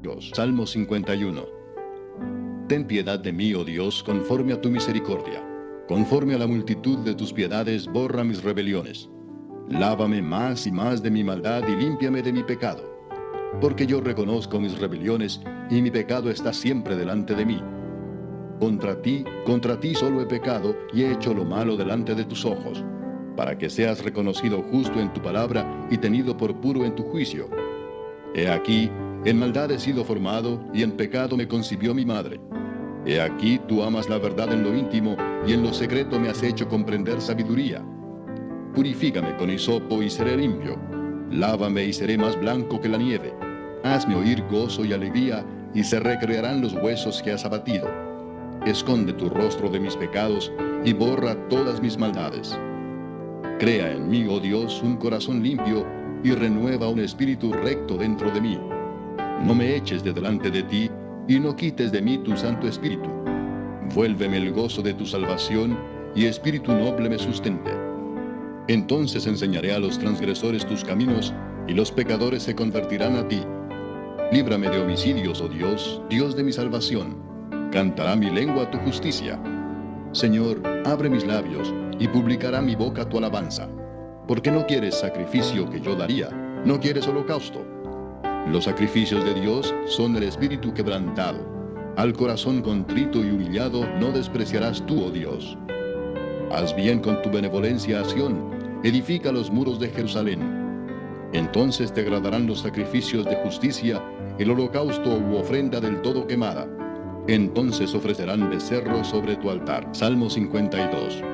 Dios. Salmo 51. Ten piedad de mí, oh Dios, conforme a tu misericordia. Conforme a la multitud de tus piedades, borra mis rebeliones. Lávame más y más de mi maldad y límpiame de mi pecado. Porque yo reconozco mis rebeliones, y mi pecado está siempre delante de mí. Contra ti solo he pecado, y he hecho lo malo delante de tus ojos, para que seas reconocido justo en tu palabra y tenido por puro en tu juicio. He aquí, en maldad he sido formado, y en pecado me concibió mi madre. He aquí, tú amas la verdad en lo íntimo, y en lo secreto me has hecho comprender sabiduría. Purifícame con hisopo y seré limpio. Lávame y seré más blanco que la nieve. Hazme oír gozo y alegría, y se recrearán los huesos que has abatido. Esconde tu rostro de mis pecados, y borra todas mis maldades. Crea en mí, oh Dios, un corazón limpio, y renueva un espíritu recto dentro de mí. No me eches de delante de ti, y no quites de mí tu Santo Espíritu. Vuélveme el gozo de tu salvación, y espíritu noble me sustente. Entonces enseñaré a los transgresores tus caminos, y los pecadores se convertirán a ti. Líbrame de homicidios, oh Dios, Dios de mi salvación. Cantará mi lengua tu justicia. Señor, abre mis labios, y publicará mi boca tu alabanza. Porque no quieres sacrificio que yo daría, no quieres holocausto. Los sacrificios de Dios son el espíritu quebrantado. Al corazón contrito y humillado no despreciarás tú, oh Dios. Haz bien con tu benevolencia a Sión, edifica los muros de Jerusalén. Entonces te agradarán los sacrificios de justicia, el holocausto u ofrenda del todo quemada. Entonces ofrecerán becerros sobre tu altar. Salmo 52.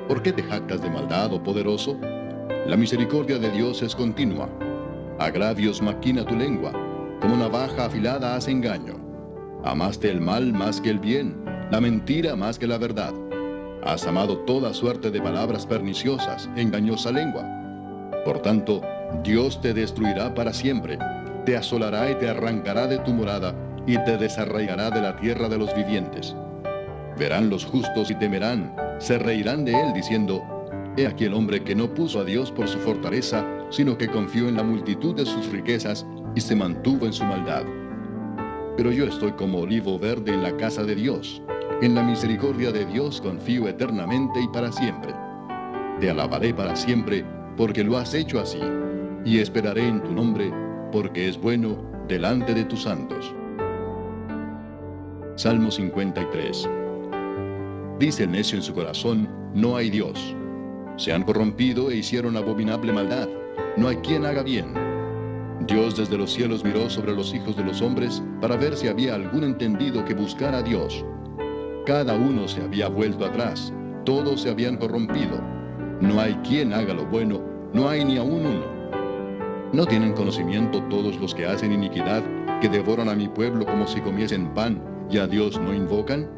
¿Por qué te jactas de maldad, oh poderoso? La misericordia de Dios es continua. Agravios maquina tu lengua, como navaja afilada hace engaño. Amaste el mal más que el bien, la mentira más que la verdad. Has amado toda suerte de palabras perniciosas, engañosa lengua. Por tanto, Dios te destruirá para siempre, te asolará y te arrancará de tu morada, y te desarraigará de la tierra de los vivientes. Verán los justos y temerán, se reirán de él diciendo: He aquí el hombre que no puso a Dios por su fortaleza, sino que confió en la multitud de sus riquezas y se mantuvo en su maldad. Pero yo estoy como olivo verde en la casa de Dios. En la misericordia de Dios confío eternamente y para siempre. Te alabaré para siempre, porque lo has hecho así, y esperaré en tu nombre, porque es bueno delante de tus santos. Salmo 53. Dice el necio en su corazón: no hay Dios. Se han corrompido e hicieron abominable maldad. No hay quien haga bien. Dios desde los cielos miró sobre los hijos de los hombres para ver si había algún entendido que buscara a Dios. Cada uno se había vuelto atrás, todos se habían corrompido. No hay quien haga lo bueno, no hay ni aun uno. ¿No tienen conocimiento todos los que hacen iniquidad, que devoran a mi pueblo como si comiesen pan, y a Dios no invocan?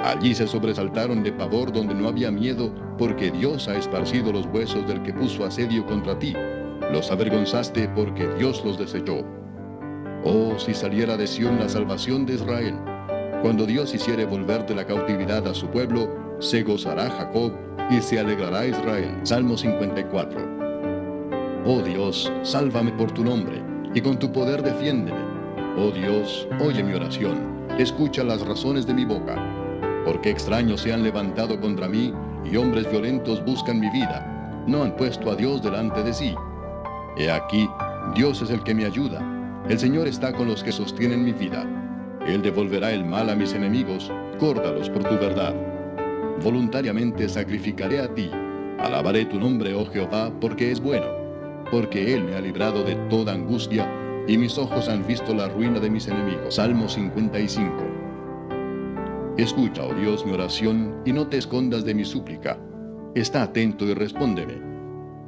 Allí se sobresaltaron de pavor donde no había miedo, porque Dios ha esparcido los huesos del que puso asedio contra ti. Los avergonzaste porque Dios los desechó. Oh, si saliera de Sión la salvación de Israel. Cuando Dios hiciere volver de la cautividad a su pueblo, se gozará Jacob y se alegrará Israel. Salmo 54. Oh Dios, sálvame por tu nombre, y con tu poder defiéndeme. Oh Dios, oye mi oración, escucha las razones de mi boca. Porque extraños se han levantado contra mí, y hombres violentos buscan mi vida. No han puesto a Dios delante de sí. He aquí, Dios es el que me ayuda. El Señor está con los que sostienen mi vida. Él devolverá el mal a mis enemigos, córdalos por tu verdad. Voluntariamente sacrificaré a ti. Alabaré tu nombre, oh Jehová, porque es bueno. Porque Él me ha librado de toda angustia, y mis ojos han visto la ruina de mis enemigos. Salmo 55. Escucha, oh Dios, mi oración, y no te escondas de mi súplica. Está atento y respóndeme.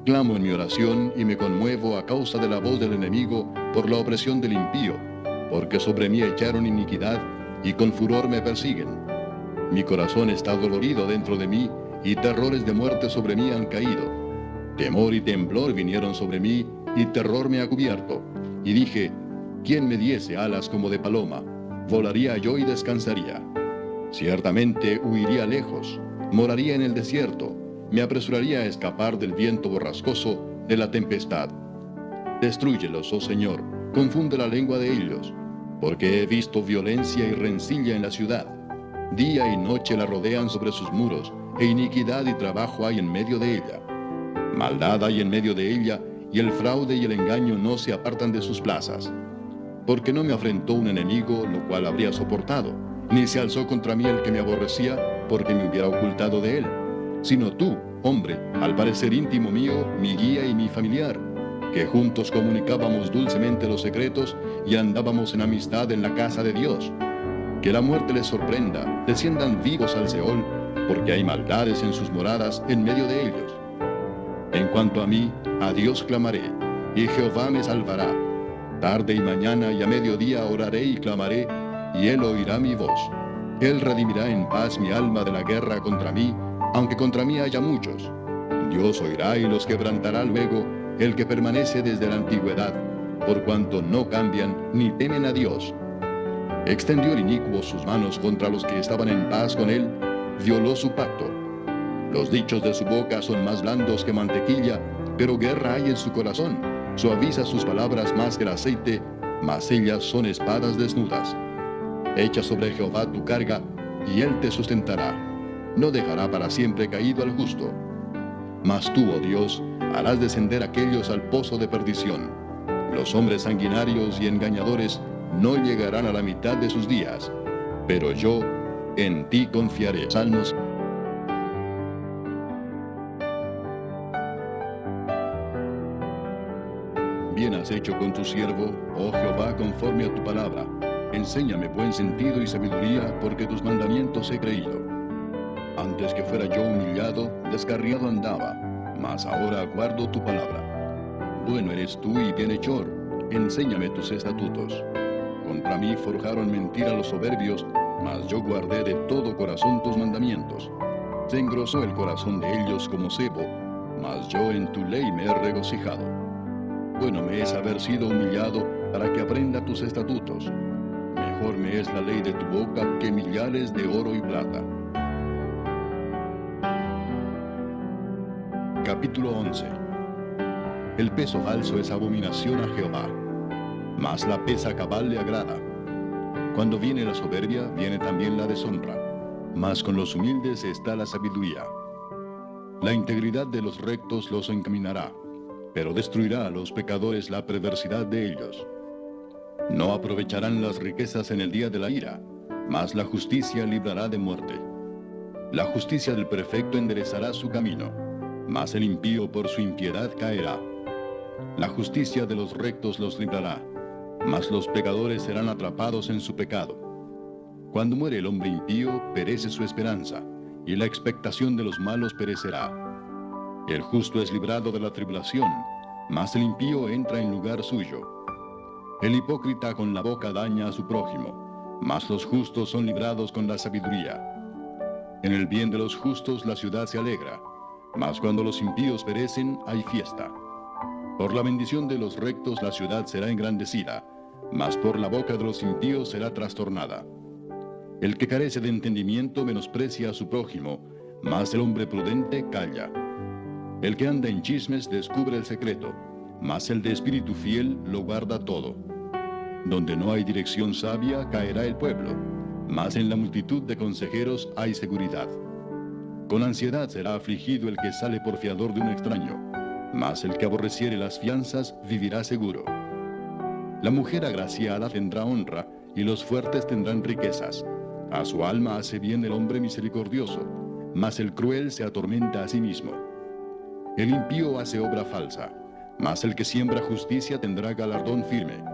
Clamo en mi oración y me conmuevo a causa de la voz del enemigo, por la opresión del impío, porque sobre mí echaron iniquidad, y con furor me persiguen. Mi corazón está dolorido dentro de mí, y terrores de muerte sobre mí han caído. Temor y temblor vinieron sobre mí, y terror me ha cubierto. Y dije: ¿quién me diese alas como de paloma? Volaría yo y descansaría. Ciertamente huiría lejos, moraría en el desierto, me apresuraría a escapar del viento borrascoso, de la tempestad. Destrúyelos, oh Señor, confunde la lengua de ellos, porque he visto violencia y rencilla en la ciudad. Día y noche la rodean sobre sus muros, e iniquidad y trabajo hay en medio de ella. Maldad hay en medio de ella, y el fraude y el engaño no se apartan de sus plazas. Porque no me afrentó un enemigo, lo cual habría soportado, ni se alzó contra mí el que me aborrecía, porque me hubiera ocultado de él, sino tú, hombre, al parecer íntimo mío, mi guía y mi familiar, que juntos comunicábamos dulcemente los secretos y andábamos en amistad en la casa de Dios. Que la muerte les sorprenda, desciendan vivos al Seol, porque hay maldades en sus moradas en medio de ellos. En cuanto a mí, a Dios clamaré, y Jehová me salvará. Tarde y mañana y a mediodía oraré y clamaré, y él oirá mi voz. Él redimirá en paz mi alma de la guerra contra mí, aunque contra mí haya muchos. Dios oirá y los quebrantará luego, el que permanece desde la antigüedad, por cuanto no cambian ni temen a Dios. Extendió el inicuo sus manos contra los que estaban en paz con él, violó su pacto. Los dichos de su boca son más blandos que mantequilla, pero guerra hay en su corazón. Suaviza sus palabras más que el aceite, mas ellas son espadas desnudas. Echa sobre Jehová tu carga, y él te sustentará. No dejará para siempre caído al justo. Mas tú, oh Dios, harás descender aquellos al pozo de perdición. Los hombres sanguinarios y engañadores no llegarán a la mitad de sus días. Pero yo en ti confiaré. Salmos. Bien has hecho con tu siervo, oh Jehová, conforme a tu palabra. Enséñame buen sentido y sabiduría, porque tus mandamientos he creído. Antes que fuera yo humillado, descarriado andaba, mas ahora guardo tu palabra. Bueno eres tú y bienhechor, enséñame tus estatutos. Contra mí forjaron mentira los soberbios, mas yo guardé de todo corazón tus mandamientos. Se engrosó el corazón de ellos como cebo, mas yo en tu ley me he regocijado. Bueno me es haber sido humillado para que aprenda tus estatutos. Mejor me es la ley de tu boca que millares de oro y plata. Capítulo 11. El peso falso es abominación a Jehová, mas la pesa cabal le agrada. Cuando viene la soberbia, viene también la deshonra, mas con los humildes está la sabiduría. La integridad de los rectos los encaminará, pero destruirá a los pecadores la perversidad de ellos. No aprovecharán las riquezas en el día de la ira, mas la justicia librará de muerte. La justicia del perfecto enderezará su camino, mas el impío por su impiedad caerá. La justicia de los rectos los librará, mas los pecadores serán atrapados en su pecado. Cuando muere el hombre impío, perece su esperanza, y la expectación de los malos perecerá. El justo es librado de la tribulación, mas el impío entra en lugar suyo. El hipócrita con la boca daña a su prójimo, mas los justos son librados con la sabiduría. En el bien de los justos la ciudad se alegra, mas cuando los impíos perecen hay fiesta. Por la bendición de los rectos la ciudad será engrandecida, mas por la boca de los impíos será trastornada. El que carece de entendimiento menosprecia a su prójimo, mas el hombre prudente calla. El que anda en chismes descubre el secreto, mas el de espíritu fiel lo guarda todo. Donde no hay dirección sabia caerá el pueblo, mas en la multitud de consejeros hay seguridad. Con ansiedad será afligido el que sale por fiador de un extraño, mas el que aborreciere las fianzas vivirá seguro. La mujer agraciada tendrá honra, y los fuertes tendrán riquezas. A su alma hace bien el hombre misericordioso, mas el cruel se atormenta a sí mismo. El impío hace obra falsa, mas el que siembra justicia tendrá galardón firme.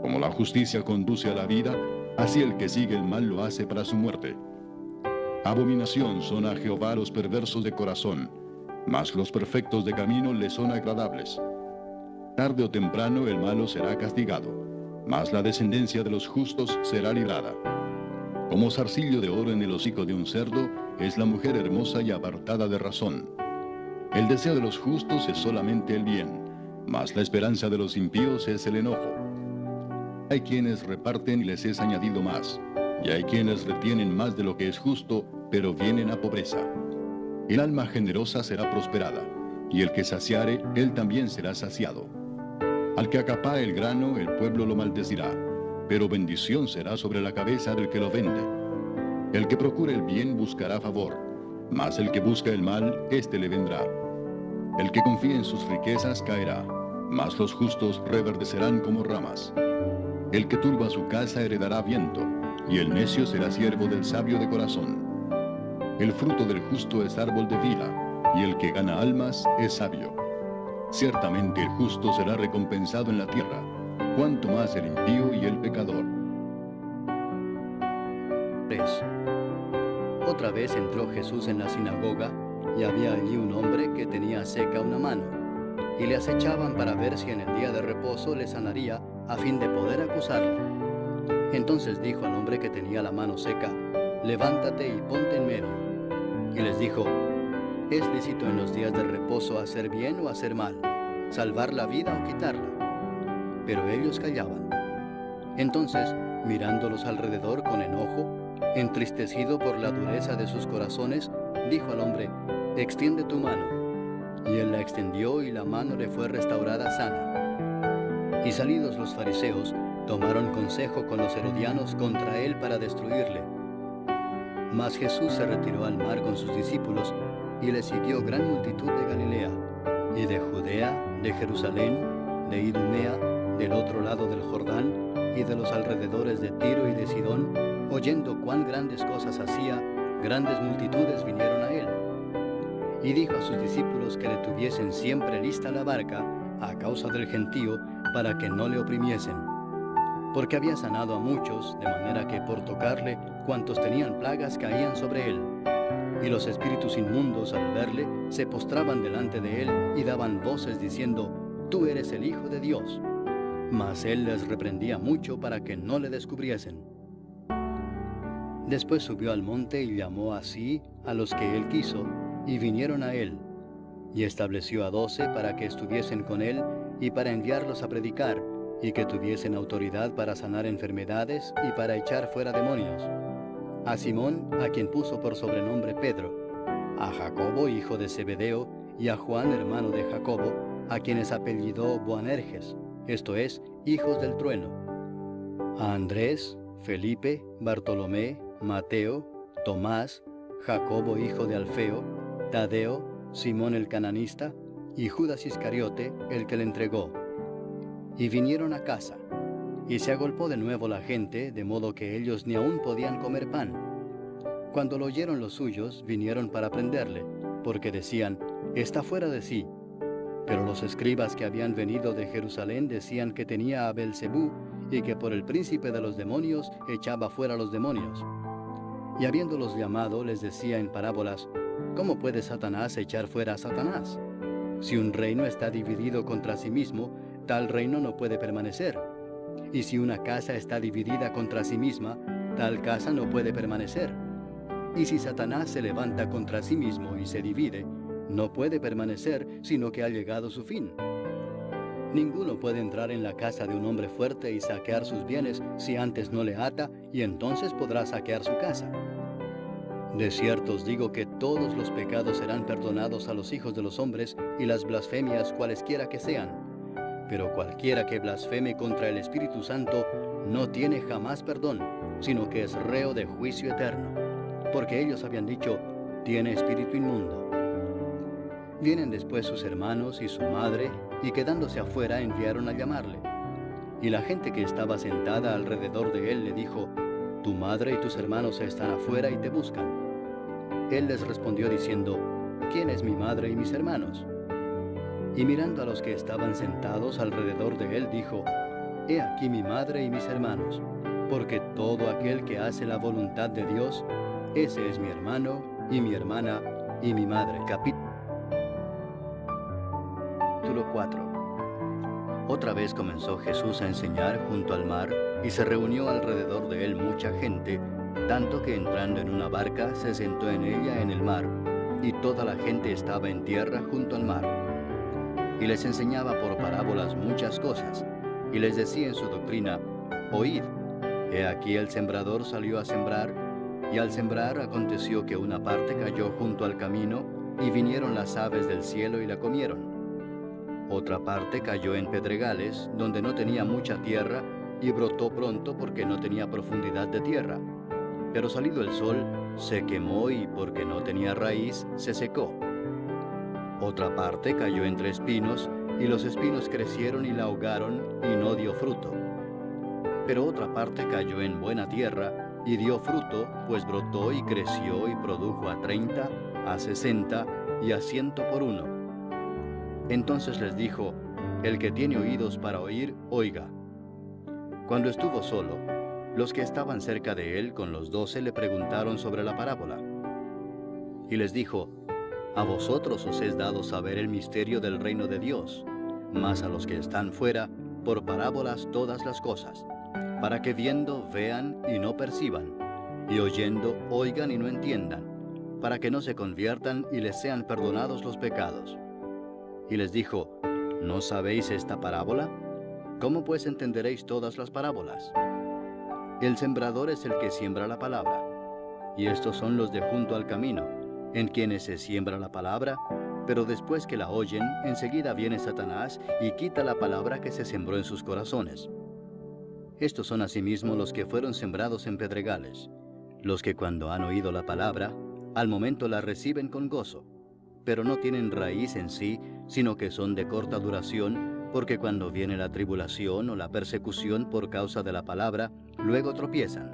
Como la justicia conduce a la vida, así el que sigue el mal lo hace para su muerte. Abominación son a Jehová los perversos de corazón, mas los perfectos de camino le son agradables. Tarde o temprano el malo será castigado, mas la descendencia de los justos será librada. Como zarcillo de oro en el hocico de un cerdo, es la mujer hermosa y apartada de razón. El deseo de los justos es solamente el bien, mas la esperanza de los impíos es el enojo. Hay quienes reparten y les es añadido más, y hay quienes retienen más de lo que es justo, pero vienen a pobreza. El alma generosa será prosperada, y el que saciare, él también será saciado. Al que acapara el grano, el pueblo lo maldecirá, pero bendición será sobre la cabeza del que lo vende. El que procura el bien buscará favor, mas el que busca el mal, éste le vendrá. El que confía en sus riquezas caerá, mas los justos reverdecerán como ramas. El que turba su casa heredará viento, y el necio será siervo del sabio de corazón. El fruto del justo es árbol de vida, y el que gana almas es sabio. Ciertamente el justo será recompensado en la tierra, cuanto más el impío y el pecador. 3. Otra vez entró Jesús en la sinagoga, y había allí un hombre que tenía seca una mano, y le acechaban para ver si en el día de reposo le sanaría, a fin de poder acusarle. Entonces dijo al hombre que tenía la mano seca: levántate y ponte en medio. Y les dijo: ¿es lícito en los días de reposo hacer bien o hacer mal, salvar la vida o quitarla? Pero ellos callaban. Entonces, mirándolos alrededor con enojo, entristecido por la dureza de sus corazones, dijo al hombre: extiende tu mano. Y él la extendió, y la mano le fue restaurada sana. Y salidos los fariseos, tomaron consejo con los herodianos contra él para destruirle. Mas Jesús se retiró al mar con sus discípulos, y le siguió gran multitud de Galilea, y de Judea, de Jerusalén, de Idumea, del otro lado del Jordán, y de los alrededores de Tiro y de Sidón. Oyendo cuán grandes cosas hacía, grandes multitudes vinieron a él. Y dijo a sus discípulos que le tuviesen siempre lista la barca, a causa del gentío, para que no le oprimiesen. Porque había sanado a muchos, de manera que por tocarle, cuantos tenían plagas caían sobre él. Y los espíritus inmundos, al verle, se postraban delante de él y daban voces diciendo: tú eres el Hijo de Dios. Mas él les reprendía mucho para que no le descubriesen. Después subió al monte y llamó así a los que él quiso, y vinieron a él. Y estableció a 12 para que estuviesen con él y para enviarlos a predicar, y que tuviesen autoridad para sanar enfermedades y para echar fuera demonios. A Simón, a quien puso por sobrenombre Pedro, a Jacobo, hijo de Zebedeo, y a Juan, hermano de Jacobo, a quienes apellidó Boanerges, esto es, hijos del trueno, a Andrés, Felipe, Bartolomé, Mateo, Tomás, Jacobo, hijo de Alfeo, Tadeo, Simón el cananista, y Judas Iscariote, el que le entregó. Y vinieron a casa, y se agolpó de nuevo la gente, de modo que ellos ni aún podían comer pan. Cuando lo oyeron los suyos, vinieron para prenderle, porque decían: está fuera de sí. Pero los escribas que habían venido de Jerusalén decían que tenía a Belcebú, y que por el príncipe de los demonios echaba fuera los demonios. Y habiéndolos llamado, les decía en parábolas: ¿cómo puede Satanás echar fuera a Satanás? Si un reino está dividido contra sí mismo, tal reino no puede permanecer. Y si una casa está dividida contra sí misma, tal casa no puede permanecer. Y si Satanás se levanta contra sí mismo y se divide, no puede permanecer, sino que ha llegado su fin. Ninguno puede entrar en la casa de un hombre fuerte y saquear sus bienes si antes no le ata, y entonces podrá saquear su casa. De cierto os digo que todos los pecados serán perdonados a los hijos de los hombres, y las blasfemias cualesquiera que sean. Pero cualquiera que blasfeme contra el Espíritu Santo no tiene jamás perdón, sino que es reo de juicio eterno. Porque ellos habían dicho: tiene espíritu inmundo. Vienen después sus hermanos y su madre, y quedándose afuera enviaron a llamarle. Y la gente que estaba sentada alrededor de él le dijo: tu madre y tus hermanos están afuera y te buscan. Él les respondió diciendo: ¿quién es mi madre y mis hermanos? Y mirando a los que estaban sentados alrededor de él, dijo: he aquí mi madre y mis hermanos, porque todo aquel que hace la voluntad de Dios, ese es mi hermano, y mi hermana, y mi madre. Capítulo 4. Otra vez comenzó Jesús a enseñar junto al mar, y se reunió alrededor de él mucha gente, tanto que entrando en una barca se sentó en ella en el mar, y toda la gente estaba en tierra junto al mar. Y les enseñaba por parábolas muchas cosas, y les decía en su doctrina: oíd, he aquí el sembrador salió a sembrar, y al sembrar aconteció que una parte cayó junto al camino, y vinieron las aves del cielo y la comieron. Otra parte cayó en pedregales, donde no tenía mucha tierra, y brotó pronto porque no tenía profundidad de tierra. Pero salido el sol, se quemó y porque no tenía raíz, se secó. Otra parte cayó entre espinos, y los espinos crecieron y la ahogaron, y no dio fruto. Pero otra parte cayó en buena tierra, y dio fruto, pues brotó y creció y produjo a 30, a 60 y a 100 por uno. Entonces les dijo: el que tiene oídos para oír, oiga. Cuando estuvo solo, los que estaban cerca de él con los 12 le preguntaron sobre la parábola. Y les dijo: a vosotros os es dado saber el misterio del reino de Dios, mas a los que están fuera, por parábolas todas las cosas, para que viendo vean y no perciban, y oyendo oigan y no entiendan, para que no se conviertan y les sean perdonados los pecados. Y les dijo: ¿no sabéis esta parábola? ¿Cómo pues entenderéis todas las parábolas? El sembrador es el que siembra la palabra, y estos son los de junto al camino, en quienes se siembra la palabra, pero después que la oyen, enseguida viene Satanás y quita la palabra que se sembró en sus corazones. Estos son asimismo los que fueron sembrados en pedregales, los que cuando han oído la palabra, al momento la reciben con gozo, pero no tienen raíz en sí, sino que son de corta duración, porque cuando viene la tribulación o la persecución por causa de la palabra, luego tropiezan.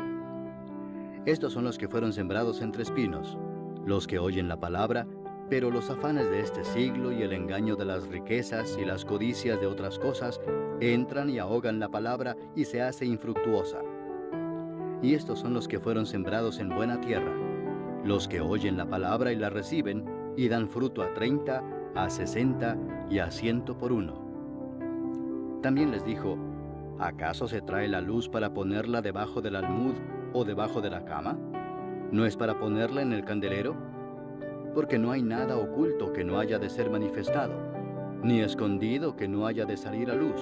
Estos son los que fueron sembrados entre espinos, los que oyen la palabra, pero los afanes de este siglo y el engaño de las riquezas y las codicias de otras cosas entran y ahogan la palabra y se hace infructuosa. Y estos son los que fueron sembrados en buena tierra, los que oyen la palabra y la reciben, y dan fruto a 30, a 60 y a 100 por uno. También les dijo: ¿acaso se trae la luz para ponerla debajo del almud o debajo de la cama? ¿No es para ponerla en el candelero? Porque no hay nada oculto que no haya de ser manifestado, ni escondido que no haya de salir a luz.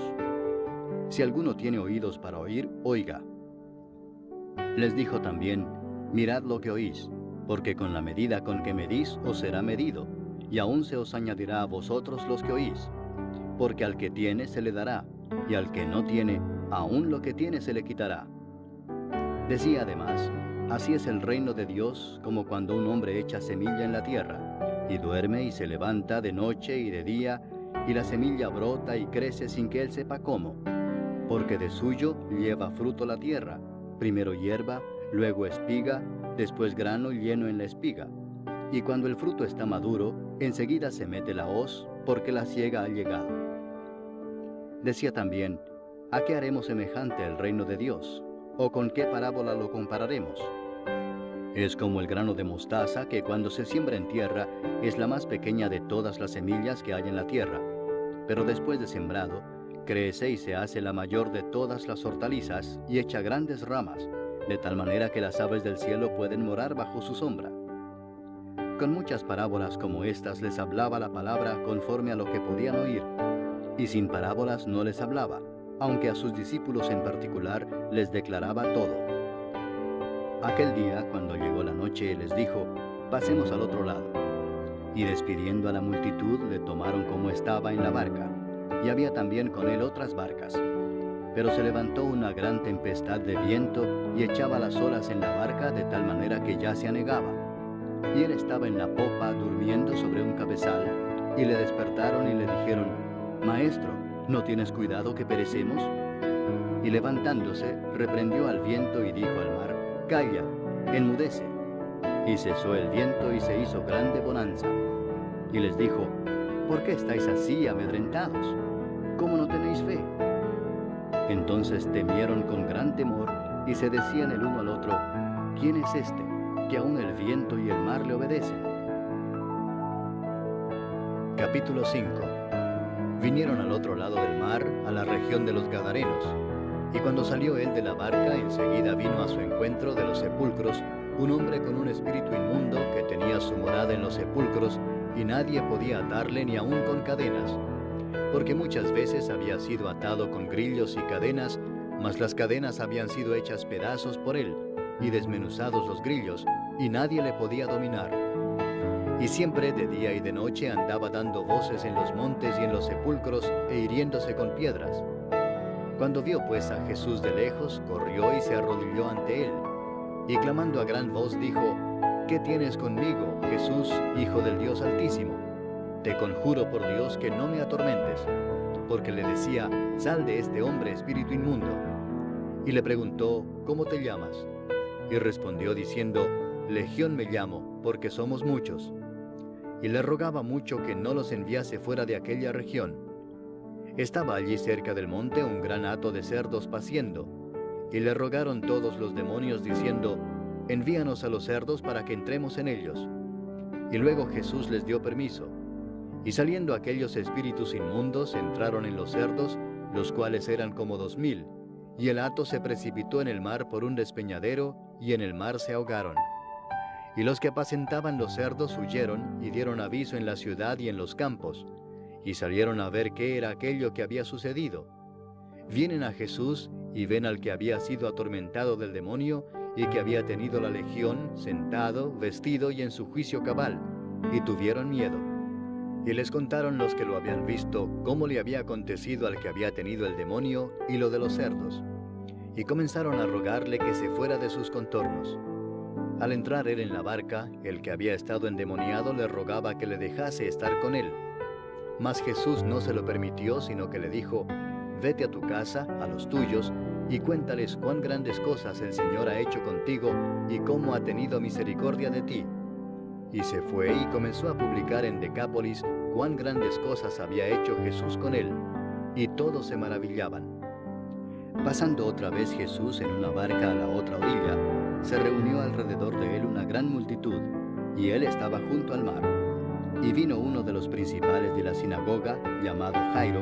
Si alguno tiene oídos para oír, oiga. Les dijo también: mirad lo que oís, porque con la medida con que medís os será medido, y aún se os añadirá a vosotros los que oís. Porque al que tiene se le dará, y al que no tiene, aún lo que tiene se le quitará. Decía además: así es el reino de Dios, como cuando un hombre echa semilla en la tierra, y duerme y se levanta de noche y de día, y la semilla brota y crece sin que él sepa cómo. Porque de suyo lleva fruto la tierra, primero hierba, luego espiga, después grano lleno en la espiga. Y cuando el fruto está maduro, enseguida se mete la hoz, porque la siega ha llegado. Decía también: ¿a qué haremos semejante el reino de Dios? ¿O con qué parábola lo compararemos? Es como el grano de mostaza que cuando se siembra en tierra es la más pequeña de todas las semillas que hay en la tierra, pero después de sembrado, crece y se hace la mayor de todas las hortalizas y echa grandes ramas, de tal manera que las aves del cielo pueden morar bajo su sombra. Con muchas parábolas como estas les hablaba la palabra conforme a lo que podían oír, y sin parábolas no les hablaba, aunque a sus discípulos en particular les declaraba todo. Aquel día, cuando llegó la noche, les dijo: pasemos al otro lado. Y despidiendo a la multitud, le tomaron como estaba en la barca, y había también con él otras barcas. Pero se levantó una gran tempestad de viento y echaba las olas en la barca de tal manera que ya se anegaba. Y él estaba en la popa durmiendo sobre un cabezal, y le despertaron y le dijeron: Maestro, ¿no tienes cuidado que perecemos? Y levantándose, reprendió al viento y dijo al mar: Calla, enmudece. Y cesó el viento y se hizo grande bonanza. Y les dijo: ¿por qué estáis así amedrentados? ¿Cómo no tenéis fe? Entonces temieron con gran temor y se decían el uno al otro: ¿quién es este, que aun el viento y el mar le obedecen? Capítulo 5. Vinieron al otro lado del mar, a la región de los Gadarenos. Y cuando salió él de la barca, enseguida vino a su encuentro de los sepulcros un hombre con un espíritu inmundo que tenía su morada en los sepulcros, y nadie podía atarle ni aun con cadenas, porque muchas veces había sido atado con grillos y cadenas, mas las cadenas habían sido hechas pedazos por él, y desmenuzados los grillos, y nadie le podía dominar. Y siempre de día y de noche andaba dando voces en los montes y en los sepulcros e hiriéndose con piedras. Cuando vio pues a Jesús de lejos, corrió y se arrodilló ante él, y clamando a gran voz dijo: ¿Qué tienes conmigo, Jesús, Hijo del Dios Altísimo? Te conjuro por Dios que no me atormentes. Porque le decía: sal de este hombre, espíritu inmundo. Y le preguntó: ¿cómo te llamas? Y respondió diciendo: Legión me llamo, porque somos muchos. Y le rogaba mucho que no los enviase fuera de aquella región. Estaba allí cerca del monte un gran hato de cerdos paciendo, y le rogaron todos los demonios diciendo: envíanos a los cerdos para que entremos en ellos. Y luego Jesús les dio permiso. Y saliendo aquellos espíritus inmundos entraron en los cerdos, los cuales eran como 2000, y el hato se precipitó en el mar por un despeñadero, y en el mar se ahogaron. Y los que apacentaban los cerdos huyeron y dieron aviso en la ciudad y en los campos, y salieron a ver qué era aquello que había sucedido. Vienen a Jesús y ven al que había sido atormentado del demonio y que había tenido la legión, sentado, vestido y en su juicio cabal, y tuvieron miedo. Y les contaron los que lo habían visto cómo le había acontecido al que había tenido el demonio y lo de los cerdos. Y comenzaron a rogarle que se fuera de sus contornos. Al entrar él en la barca, el que había estado endemoniado le rogaba que le dejase estar con él. Mas Jesús no se lo permitió, sino que le dijo: vete a tu casa, a los tuyos, y cuéntales cuán grandes cosas el Señor ha hecho contigo y cómo ha tenido misericordia de ti. Y se fue y comenzó a publicar en Decápolis cuán grandes cosas había hecho Jesús con él, y todos se maravillaban. Pasando otra vez Jesús en una barca a la otra orilla, se reunió alrededor de él una gran multitud, y él estaba junto al mar. Y vino uno de los principales de la sinagoga, llamado Jairo,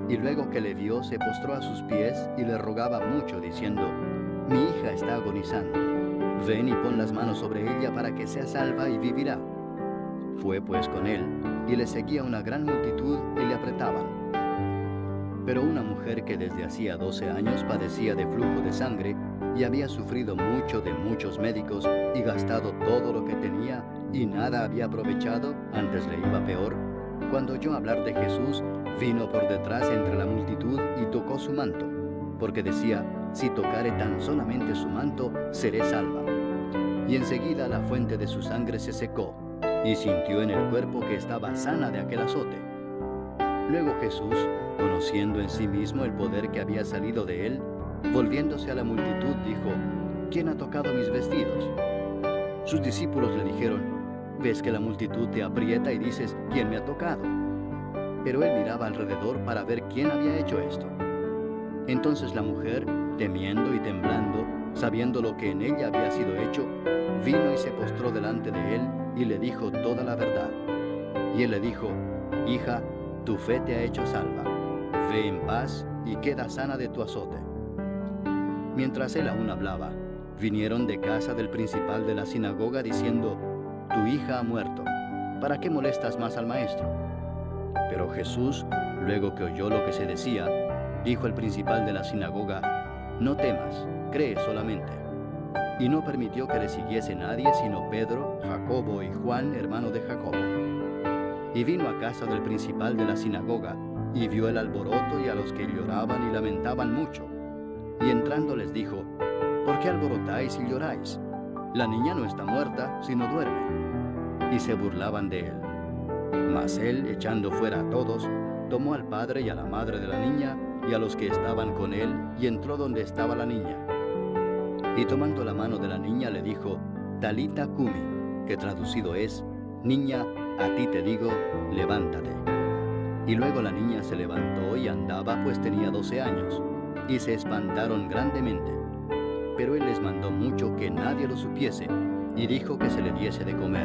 y luego que le vio se postró a sus pies y le rogaba mucho, diciendo: mi hija está agonizando. Ven y pon las manos sobre ella para que sea salva y vivirá. Fue pues con él, y le seguía una gran multitud y le apretaban. Pero una mujer que desde hacía 12 años padecía de flujo de sangre, y había sufrido mucho de muchos médicos, y gastado todo lo que tenía, y nada había aprovechado, antes le iba peor, cuando oyó hablar de Jesús, vino por detrás entre la multitud y tocó su manto, porque decía: si tocare tan solamente su manto, seré salva. Y enseguida la fuente de su sangre se secó, y sintió en el cuerpo que estaba sana de aquel azote. Luego Jesús, conociendo en sí mismo el poder que había salido de él, volviéndose a la multitud, dijo: ¿quién ha tocado mis vestidos? Sus discípulos le dijeron: ves que la multitud te aprieta y dices: ¿quién me ha tocado? Pero él miraba alrededor para ver quién había hecho esto. Entonces la mujer, temiendo y temblando, sabiendo lo que en ella había sido hecho, vino y se postró delante de él y le dijo toda la verdad. Y él le dijo: hija, tu fe te ha hecho salva. Ve en paz y queda sana de tu azote. Mientras él aún hablaba, vinieron de casa del principal de la sinagoga diciendo: tu hija ha muerto, ¿para qué molestas más al maestro? Pero Jesús, luego que oyó lo que se decía, dijo al principal de la sinagoga: no temas, cree solamente. Y no permitió que le siguiese nadie sino Pedro, Jacobo y Juan, hermano de Jacobo. Y vino a casa del principal de la sinagoga, y vio el alboroto y a los que lloraban y lamentaban mucho. Y entrando les dijo: ¿por qué alborotáis y lloráis? La niña no está muerta, sino duerme. Y se burlaban de él. Mas él, echando fuera a todos, tomó al padre y a la madre de la niña y a los que estaban con él, y entró donde estaba la niña. Y tomando la mano de la niña le dijo: Talita cumi, que traducido es: niña, a ti te digo, levántate. Y luego la niña se levantó y andaba, pues tenía 12 años, y se espantaron grandemente. Pero él les mandó mucho que nadie lo supiese, y dijo que se le diese de comer.